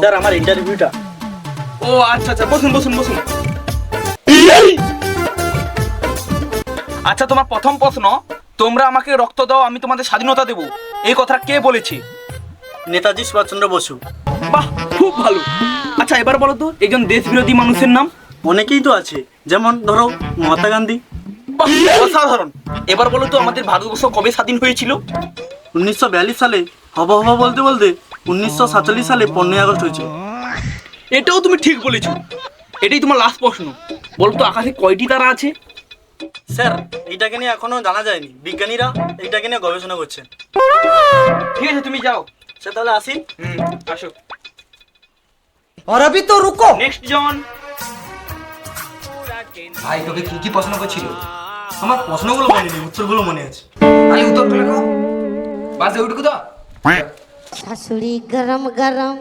Sir আমার ইন্টারভিউটা। ও আচ্ছা আচ্ছা, বসুন বসুন বসুন। আচ্ছা, তোমার প্রথম প্রশ্ন, তোমরা আমাকে রক্ত দাও আমি তোমাদের স্বাধীনতা দেব, এই কথা কে বলেছে? নেতাজি সুভাষচন্দ্র বসু। বাহ, খুব ভালো। আচ্ছা এবার বলো তো একজন দেশ বিরোধী মানুষের নাম। অনেকেই তো আছে, যেমন ধরো মহাত্মা গান্ধী। বাহ, অসাধারণ। এবার বলো তো আমাদের ভারতবর্ষ কবে স্বাধীন হয়েছিল? 1942 সালে। হবা হবা বলতে বলতে 1947 সালে 15ই আগস্ট হয়েছে। এটাও তুমি ঠিক বলেছো। এটাই তোমার লাস্ট প্রশ্ন, বলো তো আকাশে কয়টি তারা আছে? স্যার এইটাকে নিয়ে এখনো জানা যায়নি, বিজ্ঞানীরা এইটাকে নিয়ে গবেষণা করছে। ঠিক আছে, তুমি যাও। স্যার তাহলে আসি। আসো। और अभी तो रुको। নেক্সট জন। ভাই তোকে কি কি প্রশ্ন করছিল? আমার প্রশ্নগুলো মনে নেই, উত্তরগুলো মনে আছে। আরে উত্তর তো লেখো। বাস উঠকো তো। শাশুড়ি গরম গরম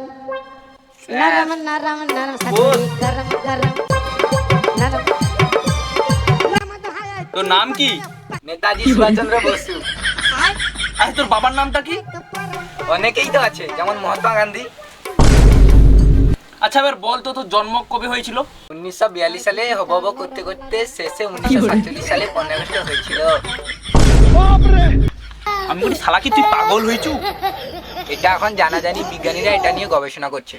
নরম নরম নরম শাশুড়ি গরম গরম নরম। তোর নাম কি? নেতাজি সুভাষচন্দ্র বসু। আরে তোর বাবার নামটা কি? অনেকেই তো আছে, যেমন মহাত্মা গান্ধী। আচ্ছা এবার বল তো তোর জন্ম কবে হয়েছিল? 1942 সালে হব করতে করতে শেষে 1947 সালে 15 আগস্ট হয়েছিল। আমি বলি শালা কি তুই পাগল হয়েছু? এটা এখন জানা জানি, বিজ্ঞানীরা এটা নিয়ে গবেষণা করছে।